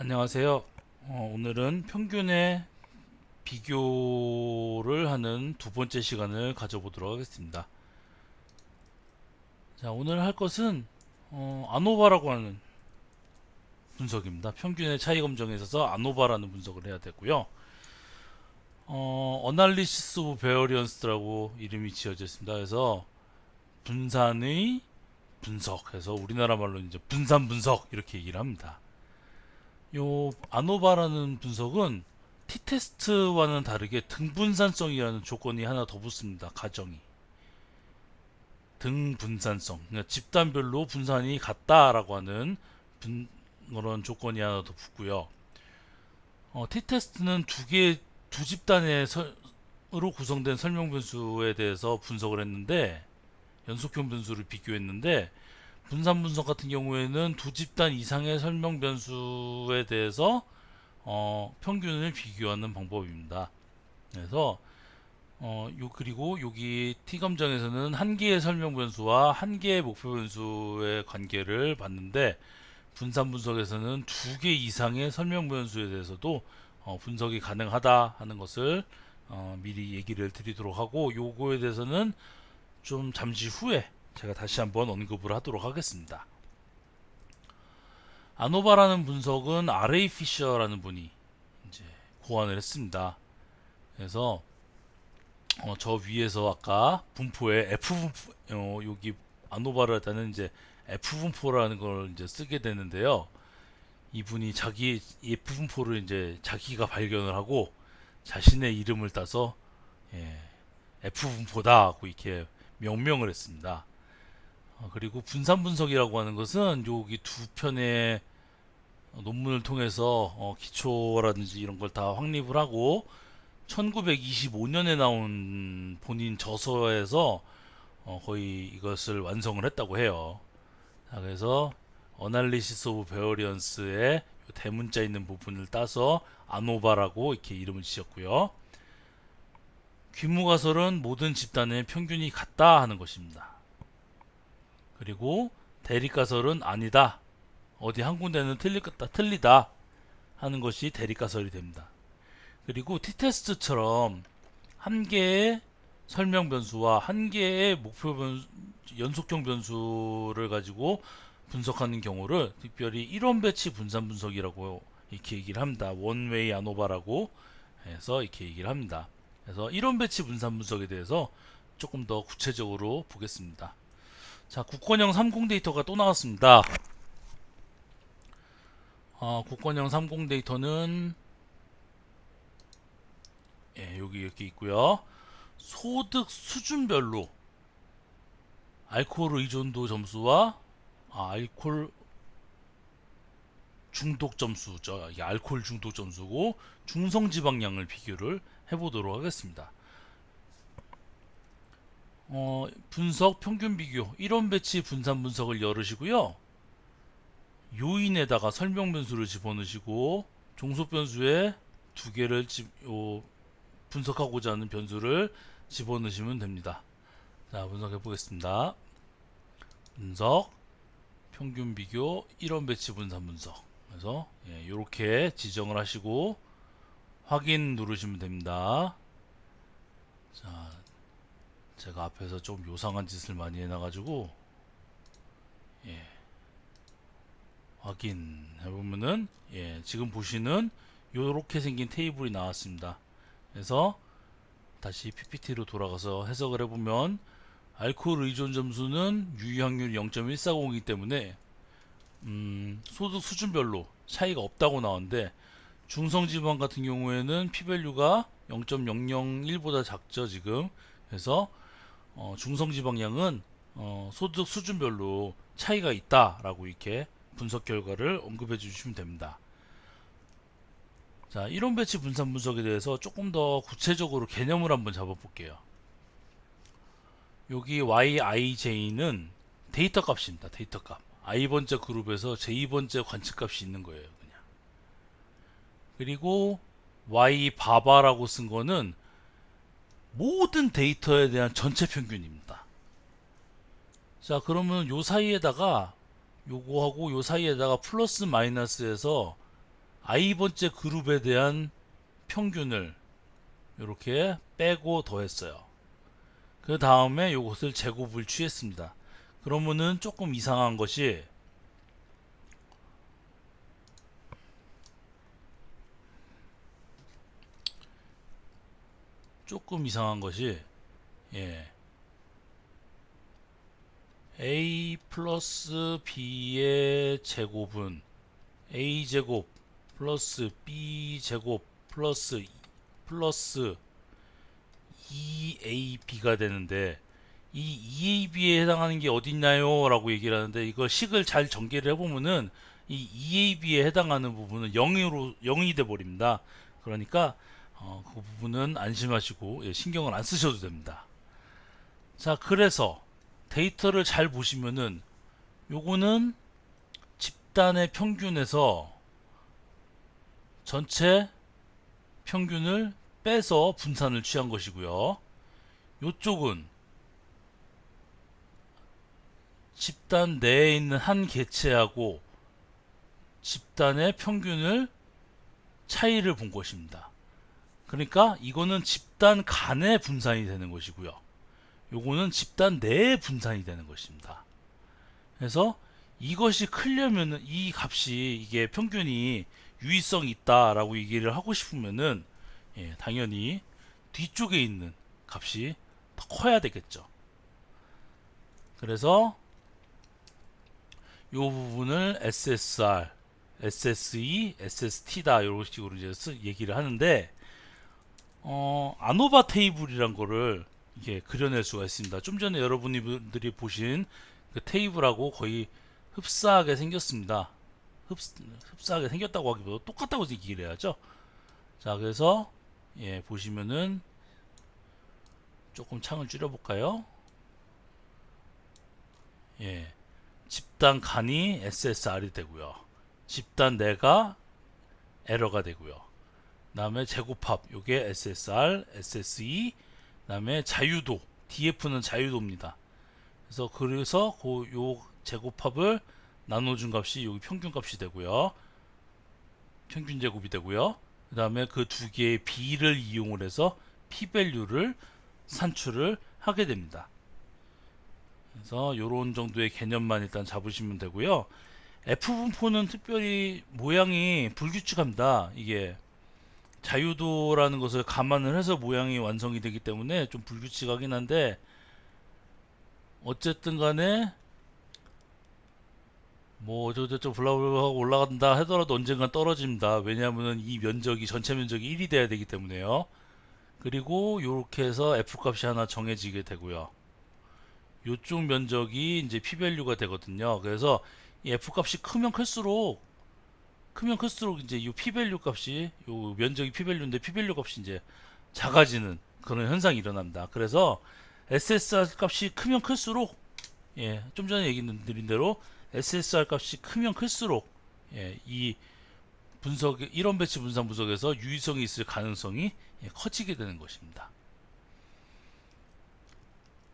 안녕하세요. 오늘은 평균의 비교를 하는 두 번째 시간을 가져보도록 하겠습니다. 자, 오늘 할 것은 아노바라고 하는 분석입니다. 평균의 차이 검정에 있어서 아노바라는 분석을 해야 되고요. 어널리시스 오브 베어리언스라고 이름이 지어져 있습니다. 그래서 분산의 분석해서 우리나라 말로 이제 분산 분석 이렇게 얘기를 합니다. 요 아노바라는 분석은 t테스트와는 다르게 등분산성이라는 조건이 하나 더 붙습니다. 가정이 등분산성, 그러니까 집단별로 분산이 같다라고 하는 그런 조건이 하나 더 붙고요. t테스트는 두 집단의 으로 구성된 설명 변수에 대해서 분석을 했는데, 연속형 변수를 비교했는데, 분산 분석 같은 경우에는 두 집단 이상의 설명 변수에 대해서 평균을 비교하는 방법입니다. 그래서 그리고 여기 T 검정에서는 한 개의 설명 변수와 한 개의 목표 변수의 관계를 봤는데, 분산 분석에서는 두 개 이상의 설명 변수에 대해서도 분석이 가능하다 하는 것을 미리 얘기를 드리도록 하고, 요거에 대해서는 좀 잠시 후에 제가 다시 한번 언급을 하도록 하겠습니다. 아노바라는 분석은 RA 피셔라는 분이 이제 고안을 했습니다. 그래서 저 위에서 아까 분포에 F 분포, 여기 아노바를 할 때는 이제 F 분포라는 걸 이제 쓰게 되는데요. 이분이 자기 F 분포를 이제 자기가 발견을 하고 자신의 이름을 따서 예, F 분포다 하고 이렇게 명명을 했습니다. 그리고 분산 분석이라고 하는 것은 여기 두 편의 논문을 통해서 기초라든지 이런 걸 다 확립을 하고 1925년에 나온 본인 저서에서 거의 이것을 완성을 했다고 해요. 자, 그래서 어널리시스 오브 베어리언스의 대문자 있는 부분을 따서 아노바라고 이렇게 이름을 지었고요. 귀무가설은 모든 집단의 평균이 같다 하는 것입니다. 그리고 대립가설은 아니다. 어디 한 군데는 틀리다 하는 것이 대립가설이 됩니다. 그리고 t테스트처럼 한 개의 설명 변수와 한 개의 목표 변수, 연속형 변수를 가지고 분석하는 경우를 특별히 1원 배치 분산 분석이라고 이렇게 얘기를 합니다. 원웨이 아노바라고 해서 이렇게 얘기를 합니다. 그래서 1원 배치 분산 분석에 대해서 조금 더 구체적으로 보겠습니다. 자, 국권형 30 데이터가 또 나왔습니다. 국권형 30 데이터는 여기 이렇게 있고요. 소득 수준별로 알코올 의존도 점수와 알코올 중독 점수죠. 이게 알코올 중독 점수고 중성 지방량을 비교를 해보도록 하겠습니다. 분석 평균 비교 1원 배치 분산 분석을 열으시고요. 요인에다가 설명 변수를 집어넣으시고 종속 변수에 두 개를 분석하고자 하는 변수를 집어넣으시면 됩니다. 자, 분석해 보겠습니다. 분석 평균 비교 1원 배치 분산 분석. 그래서 이렇게 지정을 하시고 확인 누르시면 됩니다. 자, 제가 앞에서 좀 요상한 짓을 많이 해놔가지고 확인해보면은 지금 보시는 이렇게 생긴 테이블이 나왔습니다. 그래서 다시 PPT로 돌아가서 해석을 해보면 알코올 의존 점수는 유효확률 0.140이기 때문에 소득 수준별로 차이가 없다고 나오는데, 중성지방 같은 경우에는 P밸류가 0.001보다 작죠 지금. 그래서 중성지방량은 소득 수준별로 차이가 있다라고 이렇게 분석 결과를 언급해 주시면 됩니다. 자, 1원 배치 분산 분석에 대해서 조금 더 구체적으로 개념을 한번 잡아볼게요. 여기 yij는 데이터 값입니다. 데이터 값. i번째 그룹에서 j 번째 관측 값이 있는 거예요. 그냥. 그리고 y바바라고 쓴 거는 모든 데이터에 대한 전체 평균입니다. 자, 그러면 요 사이에다가 요거하고 요 사이에다가 플러스 마이너스해서 i번째 그룹에 대한 평균을 이렇게 빼고 더했어요. 그 다음에 이것을 제곱을 취했습니다. 그러면은 조금 이상한 것이 예, a 플러스 b의 제곱은 a 제곱 플러스 b 제곱 플러스 2ab가 되는데, 이 2ab에 해당하는 게 어딨나요? 라고 얘기를 하는데, 이거 식을 잘 전개를 해보면은 이 2ab에 해당하는 부분은 0이 돼 버립니다. 그러니까 그 부분은 안심하시고, 예, 신경을 안 쓰셔도 됩니다. 자, 그래서 데이터를 잘 보시면은 요거는 집단의 평균에서 전체 평균을 빼서 분산을 취한 것이고요. 요쪽은 집단 내에 있는 한 개체하고 집단의 평균을 차이를 본 것입니다. 그러니까 이거는 집단 간의 분산이 되는 것이고요. 요거는 집단 내에 분산이 되는 것입니다. 그래서 이것이 크려면은, 이 값이, 이게 평균이 유의성이 있다라고 얘기를 하고 싶으면은, 예, 당연히 뒤쪽에 있는 값이 더 커야 되겠죠. 그래서 이 부분을 SSR, SSE, SST다 이런 식으로 이제 얘기를 하는데, 아노바 테이블이란 거를 이게 그려낼 수가 있습니다. 좀 전에 여러분들이 보신 그 테이블하고 거의 흡사하게 생겼습니다. 흡사하게 생겼다고 하기보다 똑같다고 얘기를 해야죠. 자, 그래서 예, 보시면은 조금 창을 줄여볼까요? 예, 집단 간이 SSR이 되고요. 집단 내가 에러가 되고요. 다음에 제곱합, 요게 SSR, SSE, 다음에 자유도, DF는 자유도입니다. 그래서 요 제곱합을 나눠준 값이 여기 평균 값이 되고요. 평균 제곱이 되고요. 그 다음에 그 두 개의 B를 이용을 해서 P밸류를 산출을 하게 됩니다. 그래서 요런 정도의 개념만 일단 잡으시면 되고요. F분포는 특별히 모양이 불규칙합니다. 이게 자유도라는 것을 감안을 해서 모양이 완성이 되기 때문에 좀 불규칙하긴 한데, 어쨌든 간에 뭐 어쩌고저쩌고 블라블라 하고 올라간다 하더라도 언젠간 떨어집니다. 왜냐하면 이 면적이, 전체 면적이 1이 돼야 되기 때문에요. 그리고 이렇게 해서 F 값이 하나 정해지게 되고요. 요쪽 면적이 이제 P밸류가 되거든요. 그래서 이 F 값이 크면 클수록 이제 이 P밸류 값이, 요 면적이 P밸류인데 P밸류 값이 이제 작아지는 그런 현상이 일어납니다. 그래서 SSR 값이 크면 클수록, 예, 좀 전에 얘기 드린 대로 SSR 값이 크면 클수록, 예, 이 이론 배치 분산 분석에서 유의성이 있을 가능성이, 예, 커지게 되는 것입니다.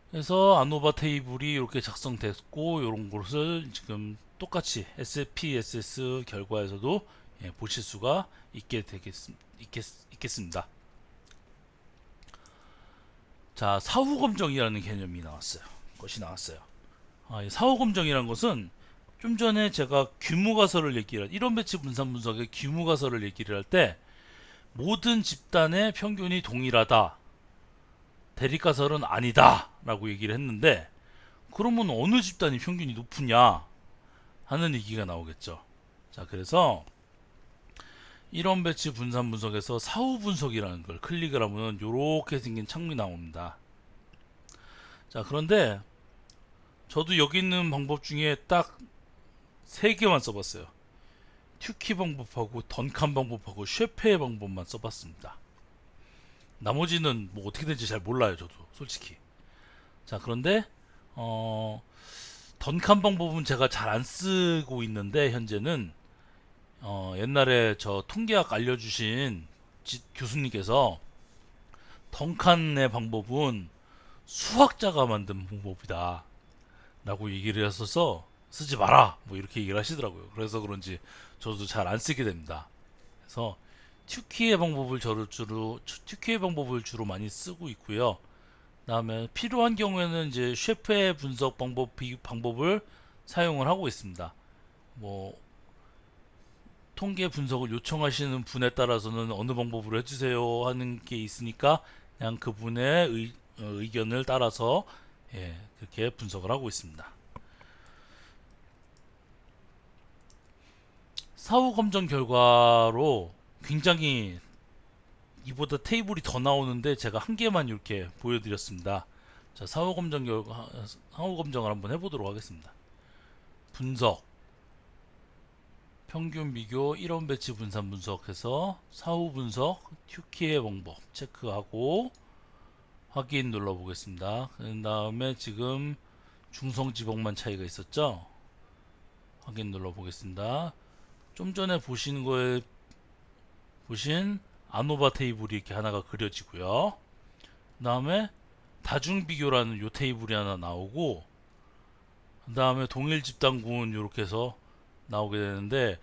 그래서 아노바 테이블이 이렇게 작성됐고, 이런 것을 지금 똑같이 SPSS 결과에서도, 예, 보실 수가 있겠습니다. 자, 사후검정이라는 개념이 나왔어요. 이 사후검정이라는 것은 좀 전에 제가 규모가설을 얘기를, 이론 배치 분산 분석의 규모가설을 얘기를 할 때, 모든 집단의 평균이 동일하다, 대립가설은 아니다 라고 얘기를 했는데, 그러면 어느 집단이 평균이 높으냐 하는 얘기가 나오겠죠. 자, 그래서 이론 배치 분산 분석에서 사후 분석이라는 걸 클릭을 하면 이렇게 생긴 창문이 나옵니다. 자, 그런데 저도 여기 있는 방법 중에 딱 3개만 써봤어요. 튜키 방법하고 던칸 방법하고 쉐페의 방법만 써봤습니다. 나머지는 뭐 어떻게 되는지 잘 몰라요, 저도 솔직히. 자, 그런데 던칸 방법은 제가 잘 안 쓰고 있는데, 현재는 옛날에 저 통계학 알려주신 교수님께서 던칸의 방법은 수학자가 만든 방법이다 라고 얘기를 했어서 쓰지 마라 뭐 이렇게 얘기를 하시더라고요. 그래서 그런지 저도 잘 안 쓰게 됩니다. 그래서 튜키의 방법을 튜키의 방법을 주로 많이 쓰고 있고요. 그다음에 필요한 경우에는 이제 셰프의 분석 방법을 사용을 하고 있습니다. 뭐 통계 분석을 요청하시는 분에 따라서는 어느 방법으로 해주세요 하는 게 있으니까 그냥 그분의 의견을 따라서 그렇게 분석을 하고 있습니다. 사후 검정 결과로 굉장히 이보다 테이블이 더 나오는데 제가 한 개만 이렇게 보여드렸습니다. 자, 사후 검정을 한번 해보도록 하겠습니다. 분석, 평균 비교, 1원 배치 분산 분석해서 사후 분석, 튜키의 방법 체크하고 확인 눌러보겠습니다. 그 다음에 지금 중성지방만 차이가 있었죠? 확인 눌러보겠습니다. 좀 전에 보신 아노바 테이블이 이렇게 하나가 그려지고요. 그 다음에 다중비교라는 요 테이블이 하나 나오고, 그 다음에 동일 집단군 이렇게 해서 나오게 되는데,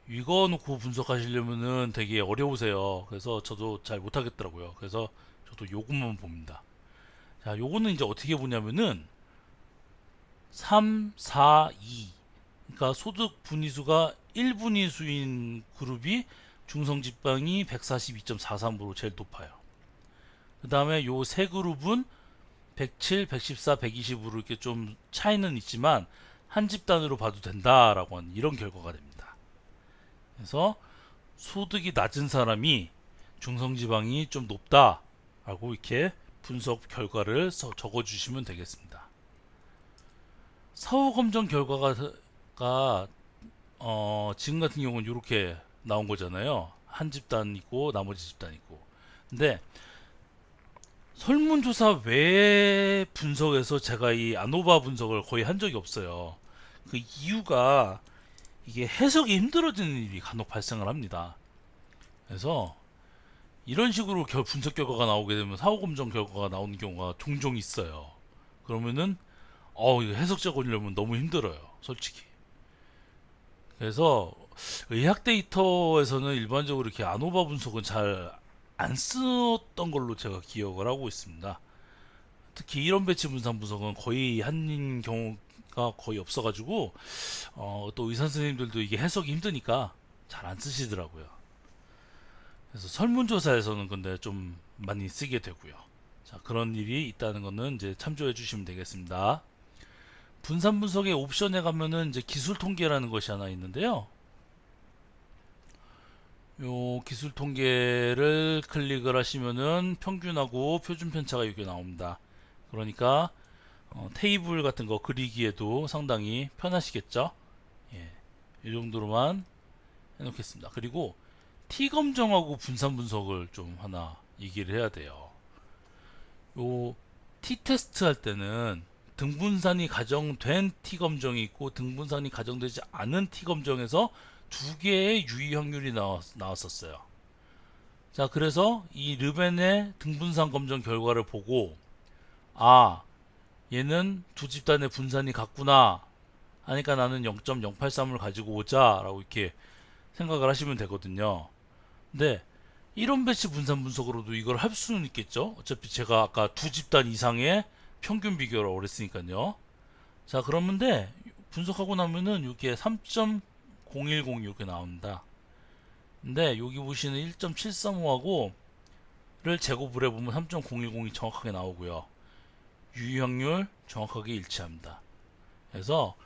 이거 놓고 분석하시려면은 되게 어려우세요. 그래서 저도 잘 못하겠더라고요. 그래서 저도 요것만 봅니다. 자, 요거는 이제 어떻게 보냐면은 3, 4, 2. 그러니까 소득 분위수가 1분위수인 그룹이 중성지방이 142.43으로 제일 높아요. 그 다음에 요 세 그룹은 107, 114, 120으로 이렇게 좀 차이는 있지만 한 집단으로 봐도 된다라고 하는 이런 결과가 됩니다. 그래서 소득이 낮은 사람이 중성지방이 좀 높다라고 이렇게 분석 결과를 적어주시면 되겠습니다. 사후 검정 결과가 지금 같은 경우는 이렇게 나온 거잖아요. 한 집단 있고 나머지 집단 있고. 근데 설문조사 외 분석에서 제가 이 아노바 분석을 거의 한 적이 없어요. 그 이유가 이게 해석이 힘들어지는 일이 간혹 발생을 합니다. 그래서 이런 식으로 분석 결과가 나오게 되면 사후 검정 결과가 나오는 경우가 종종 있어요. 그러면은 이거 해석 적으려면 너무 힘들어요, 솔직히. 그래서 의학 데이터에서는 일반적으로 이렇게 아노바 분석은 잘 안 썼던 걸로 제가 기억을 하고 있습니다. 특히 이론 배치 분산 분석은 거의 한 경우가 거의 없어가지고 또 의사 선생님들도 이게 해석이 힘드니까 잘 안 쓰시더라고요. 그래서 설문조사에서는 근데 좀 많이 쓰게 되고요. 자, 그런 일이 있다는 거는 이제 참조해 주시면 되겠습니다. 분산 분석의 옵션에 가면은 이제 기술 통계라는 것이 하나 있는데요. 요 기술 통계를 클릭을 하시면은 평균하고 표준 편차가 이렇게 나옵니다. 그러니까 테이블 같은 거 그리기에도 상당히 편하시겠죠. 예, 이 정도로만 해놓겠습니다. 그리고 T 검정하고 분산 분석을 좀 하나 얘기를 해야 돼요. 요 T 테스트 할 때는 등분산이 가정된 T 검정이 있고 등분산이 가정되지 않은 T 검정에서 두 개의 유의 확률이 나왔었어요. 자, 그래서 이 르벤의 등분산 검정 결과를 보고 얘는 두 집단의 분산이 같구나 하니까 나는 0.083을 가지고 오자 라고 이렇게 생각을 하시면 되거든요. 근데 이론 배치 분산 분석으로도 이걸 할 수는 있겠죠. 어차피 제가 아까 두 집단 이상의 평균 비교를 그랬으니까요. 자, 그러는데 분석하고 나면은 이게 3.010 이렇게 나옵니다. 근데 여기 보시는 1.735하고 를 제곱을 해보면 3.010이 정확하게 나오고요. 유의 확률 정확하게 일치합니다. 그래서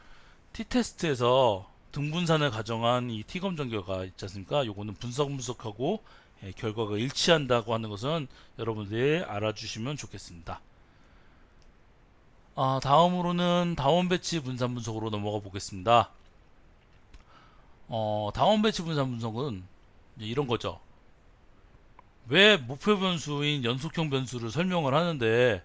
T테스트에서 등분산을 가정한 이 T검정 결과 있지 않습니까? 요거는 분석하고 결과가 일치한다고 하는 것은 여러분들이 알아주시면 좋겠습니다. 다음으로는 다원 배치 분산 분석으로 넘어가 보겠습니다. 다원 배치 분산 분석은 이런 거죠. 왜 목표 변수인 연속형 변수를 설명을 하는데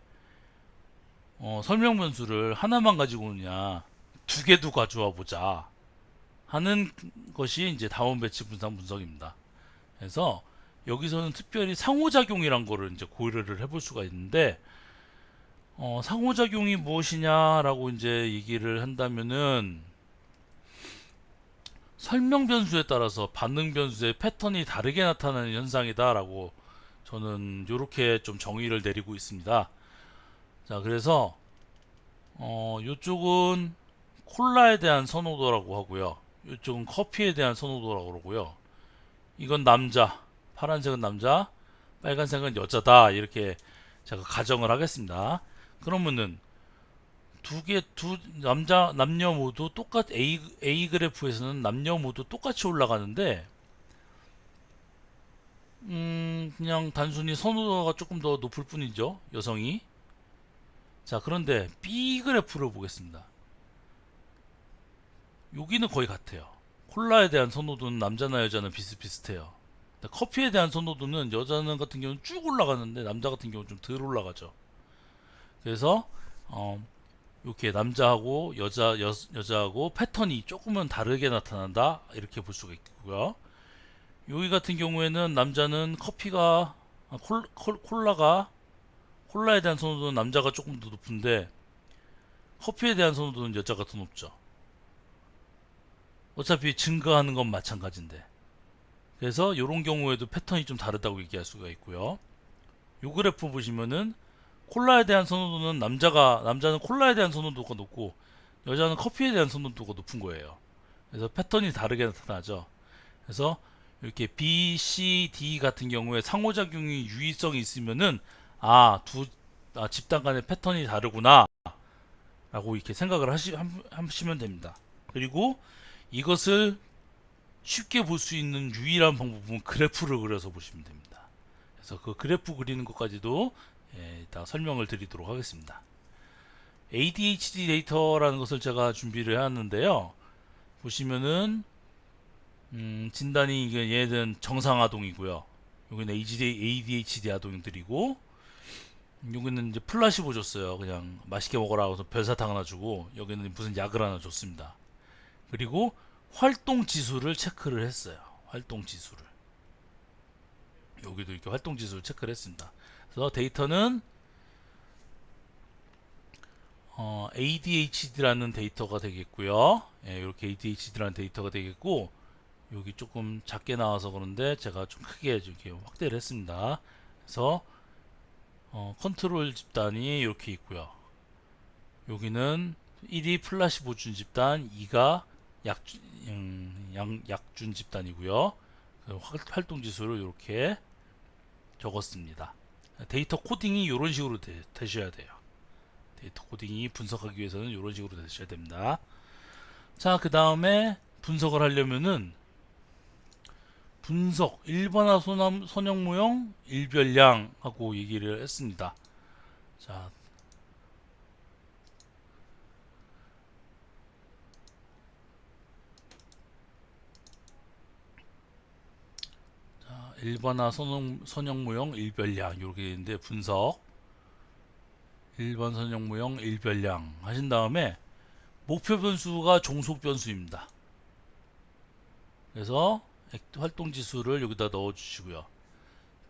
설명 변수를 하나만 가지고 오느냐, 두 개도 가져와 보자 하는 것이 이제 다원 배치 분산 분석입니다. 그래서 여기서는 특별히 상호작용이란 거를 이제 고려를 해볼 수가 있는데, 상호작용이 무엇이냐라고 이제 얘기를 한다면은, 설명 변수에 따라서 반응 변수의 패턴이 다르게 나타나는 현상이다라고 저는 이렇게 좀 정의를 내리고 있습니다. 자, 그래서 이쪽은 콜라에 대한 선호도라고 하고요. 이쪽은 커피에 대한 선호도라고 그러고요. 이건 남자, 파란색은 남자, 빨간색은 여자다 이렇게 제가 가정을 하겠습니다. 그러면은 두 남녀 모두 똑같 A 그래프에서는 남녀 모두 똑같이 올라가는데 그냥 단순히 선호도가 조금 더 높을 뿐이죠, 여성이. 자, 그런데 B 그래프를 보겠습니다. 여기는 거의 같아요. 콜라에 대한 선호도는 남자나 여자는 비슷비슷해요. 커피에 대한 선호도는 여자는 같은 경우는 쭉 올라가는데 남자 같은 경우는 좀 덜 올라가죠. 그래서 이렇게 남자하고 여자하고 패턴이 조금은 다르게 나타난다 이렇게 볼 수가 있고요. 여기 같은 경우에는 남자는 커피가 콜라에 대한 선호도는 남자가 조금 더 높은데 커피에 대한 선호도는 여자가 더 높죠. 어차피 증가하는 건 마찬가지인데. 그래서 이런 경우에도 패턴이 좀 다르다고 얘기할 수가 있고요. 이 그래프 보시면은 콜라에 대한 선호도는 남자는 콜라에 대한 선호도가 높고 여자는 커피에 대한 선호도가 높은 거예요. 그래서 패턴이 다르게 나타나죠. 그래서 이렇게 B, C, D 같은 경우에 상호작용이 유의성이 있으면은 집단 간의 패턴이 다르구나 라고 이렇게 생각을 하시면 됩니다. 그리고 이것을 쉽게 볼 수 있는 유일한 방법은 그래프를 그려서 보시면 됩니다. 그래서 그 그래프 그리는 것까지도 이따 설명을 드리도록 하겠습니다. ADHD 데이터라는 것을 제가 준비를 해왔는데요. 보시면은 진단이 이게 얘는 정상 아동이고요. 여기는 ADHD 아동들이고 여기는 이제 플라시보 줬어요. 그냥 맛있게 먹어라 해서 별사탕 하나 주고 여기는 무슨 약을 하나 줬습니다. 그리고 활동 지수를 체크를 했어요. 활동 지수를. 여기도 이렇게 활동 지수를 체크를 했습니다. 그래서 데이터는 ADHD라는 데이터가 되겠고요. 이렇게 ADHD라는 데이터가 되겠고 여기 조금 작게 나와서 그런데 제가 좀 크게 이렇게 확대를 했습니다. 그래서 컨트롤 집단이 이렇게 있고요. 여기는 1이 플라시보 준 집단, 2가 약준 집단이고요. 활동 지수를 이렇게 적었습니다. 데이터 코딩이 이런 식으로 되셔야 돼요. 데이터 코딩이 분석하기 위해서는 이런 식으로 되셔야 됩니다. 자, 그 다음에 분석을 하려면은 분석 일반화 선형 모형 일별량 하고 얘기를 했습니다. 자, 일반화 선형 모형 일별량 이렇게 되는데 분석 일반 선형 모형 일별량 하신 다음에 목표 변수가 종속 변수입니다. 그래서 활동 지수를 여기다 넣어 주시고요.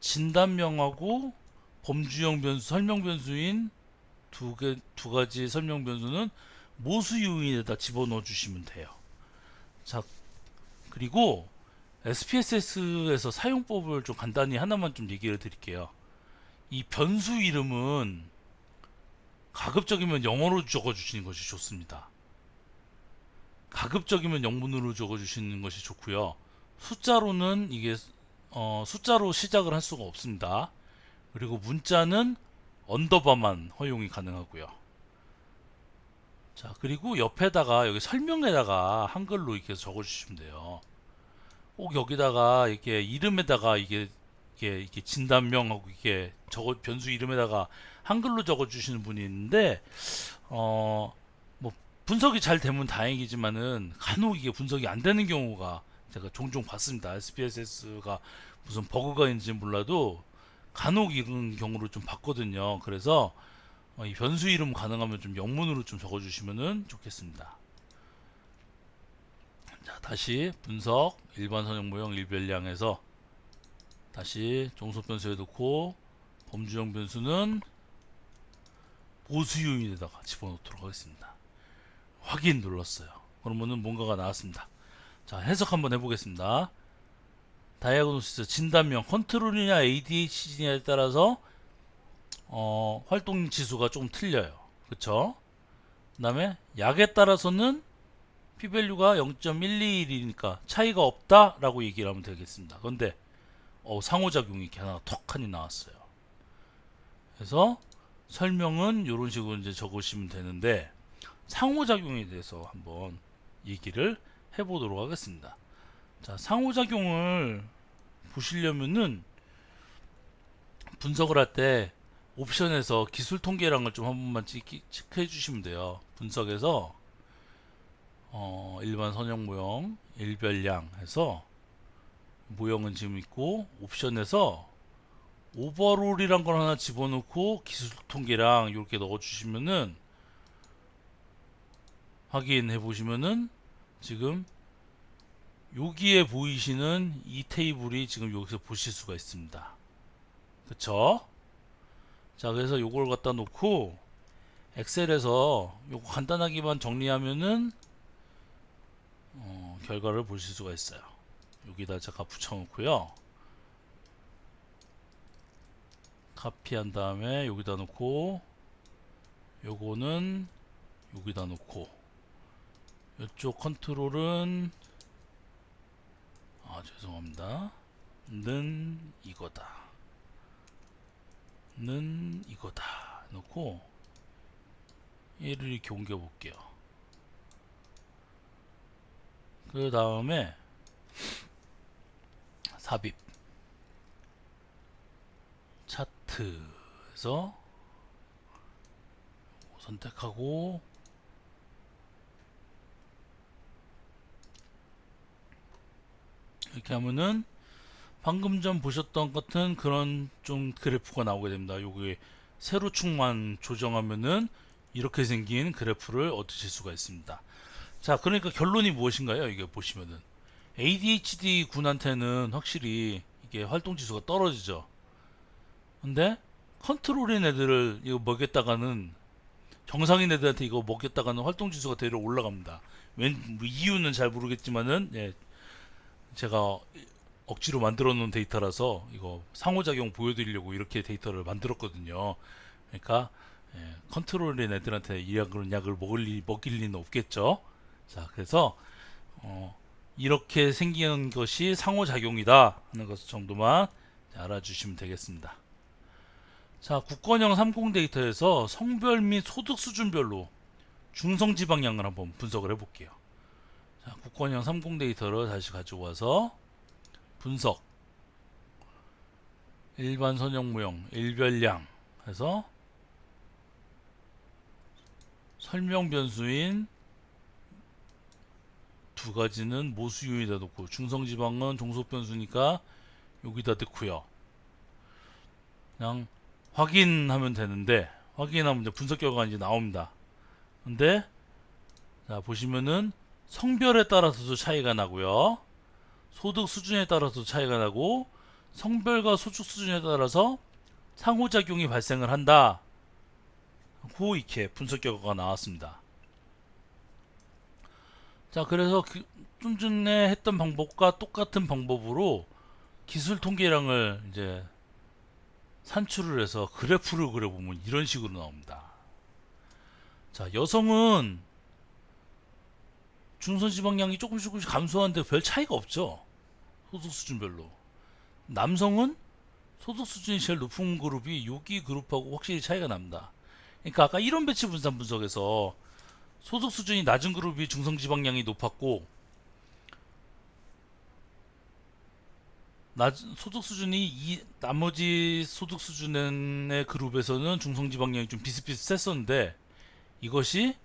진단명하고 범주형 변수 설명 변수인 두 가지 설명 변수는 모수 요인에다 집어넣어 주시면 돼요. 자, 그리고 SPSS에서 사용법을 좀 간단히 하나만 좀 얘기를 드릴게요. 이 변수 이름은 가급적이면 영어로 적어주시는 것이 좋습니다. 가급적이면 영문으로 적어주시는 것이 좋고요. 숫자로는 이게 숫자로 시작을 할 수가 없습니다. 그리고 문자는 언더바만 허용이 가능하고요. 자, 그리고 옆에다가 여기 설명에다가 한글로 이렇게 적어주시면 돼요. 꼭 여기다가 이렇게 이름에다가 이게 진단명하고 이게 변수 이름에다가 한글로 적어주시는 분이 있는데 뭐 분석이 잘 되면 다행이지만은 간혹 이게 분석이 안 되는 경우가 제가 종종 봤습니다. SPSS가 무슨 버그가 있는지 몰라도 간혹 이런 경우를 좀 봤거든요. 그래서 이 변수 이름 가능하면 좀 영문으로 좀 적어주시면 좋겠습니다. 자, 다시 분석 일반 선형 모형 일별량에서 다시 종속 변수에 넣고 범주형 변수는 보수 요인에다가 집어넣도록 하겠습니다. 확인 눌렀어요. 그러면은 뭔가가 나왔습니다. 자, 해석 한번 해보겠습니다. 다이아그노시스 진단명 컨트롤이냐 ADHD냐에 따라서 활동 지수가 조금 틀려요. 그쵸? 그 다음에 약에 따라서는 P밸류가 0.121이니까 차이가 없다 라고 얘기를 하면 되겠습니다. 그런데 상호작용이 이렇게 하나 턱하니 나왔어요. 그래서 설명은 이런 식으로 이제 적으시면 되는데, 상호작용에 대해서 한번 얘기를 해보도록 하겠습니다. 자, 상호작용을 보시려면은 분석을 할 때 옵션에서 기술 통계량을 좀 한 번만 체크해 주시면 돼요. 분석에서 일반 선형 모형, 일별량 해서 모형은 지금 있고, 옵션에서 오버롤이란 걸 하나 집어넣고 기술 통계량 이렇게 넣어 주시면은 확인해 보시면은 지금 여기에 보이시는 이 테이블이 지금 여기서 보실 수가 있습니다. 그쵸? 자, 그래서 요걸 갖다 놓고 엑셀에서 요거 간단하게만 정리하면은 결과를 보실 수가 있어요. 여기다 제가 붙여 놓고요, 카피한 다음에 여기다 놓고, 요거는 여기다 놓고, 이쪽 컨트롤은 죄송합니다. 는 이거다. 는 이거다. 놓고 얘를 이렇게 옮겨 볼게요. 그 다음에 삽입 차트에서 선택하고 이렇게 하면은 방금 전 보셨던 같은 그런 좀 그래프가 나오게 됩니다. 요게 세로축만 조정하면은 이렇게 생긴 그래프를 얻으실 수가 있습니다. 자, 그러니까 결론이 무엇인가요? 이게 보시면은 ADHD 군한테는 확실히 이게 활동 지수가 떨어지죠. 근데 컨트롤인 애들을 이거 먹였다가는, 정상인 애들한테 이거 먹였다가는 활동 지수가 되려 올라갑니다. 뭐 이유는 잘 모르겠지만은, 예, 제가 억지로 만들어 놓은 데이터라서 이거 상호작용 보여드리려고 이렇게 데이터를 만들었거든요. 그러니까 컨트롤인 애들한테 그런 약을 먹일 리는 없겠죠. 자, 그래서 이렇게 생기는 것이 상호작용이다 하는 것 정도만 알아주시면 되겠습니다. 자, 국건형 30 데이터에서 성별 및 소득 수준별로 중성지방량을 한번 분석을 해볼게요. 자, 국건형 30 데이터를 다시 가지고 와서 분석, 일반 선형 모형, 일별량 해서 설명 변수인 두 가지는 모수유에다 놓고, 중성지방은 종속 변수니까 여기다 넣고요. 그냥 확인하면 되는데, 확인하면 이제 분석 결과가 이제 나옵니다. 근데 자, 보시면은 성별에 따라서도 차이가 나고요, 소득 수준에 따라서 차이가 나고, 성별과 소득 수준에 따라서 상호작용이 발생을 한다 고 이렇게 분석 결과가 나왔습니다. 자, 그래서 좀 전에 했던 방법과 똑같은 방법으로 기술 통계량을 이제 산출을 해서 그래프를 그려보면 이런 식으로 나옵니다. 자, 여성은 중성지방량이 조금씩 감소하는데 별 차이가 없죠, 소득 수준별로. 남성은 소득 수준이 제일 높은 그룹이 여기 그룹하고 확실히 차이가 납니다. 그러니까 아까 이론 배치 분산 분석에서 소득 수준이 낮은 그룹이 중성지방량이 높았고, 소득 수준이 나머지 소득 수준의 그룹에서는 중성지방량이 좀 비슷비슷했었는데, 이것이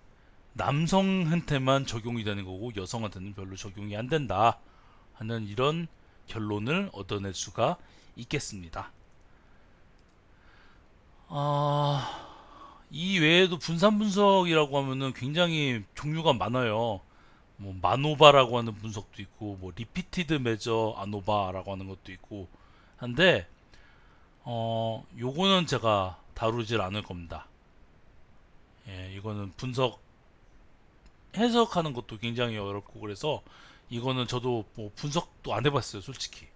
남성한테만 적용이 되는 거고 여성한테는 별로 적용이 안 된다 하는 이런 결론을 얻어낼 수가 있겠습니다. 이 외에도 분산 분석이라고 하면은 굉장히 종류가 많아요. 뭐 마노바라고 하는 분석도 있고, 뭐 리피티드 메저 아노바라고 하는 것도 있고 한데, 요거는 제가 다루질 않을 겁니다. 예, 이거는 분석 해석하는 것도 굉장히 어렵고, 그래서 이거는 저도 뭐 분석도 안 해봤어요, 솔직히.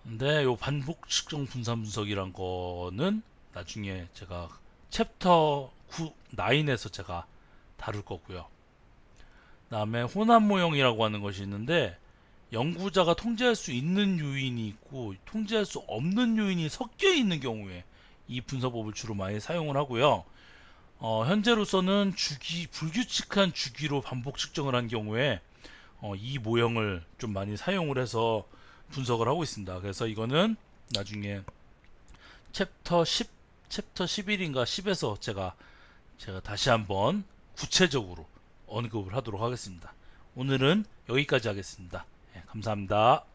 근데 요 반복 측정 분산 분석이란 거는 나중에 제가 챕터 9에서 제가 다룰 거고요. 그다음에 혼합 모형이라고 하는 것이 있는데, 연구자가 통제할 수 있는 요인이 있고 통제할 수 없는 요인이 섞여 있는 경우에 이 분석법을 주로 많이 사용을 하고요. 현재로서는 불규칙한 주기로 반복 측정을 한 경우에 이 모형을 좀 많이 사용을 해서 분석을 하고 있습니다. 그래서 이거는 나중에 챕터 10, 챕터 11인가 10에서 제가 다시 한번 구체적으로 언급을 하도록 하겠습니다. 오늘은 여기까지 하겠습니다. 감사합니다.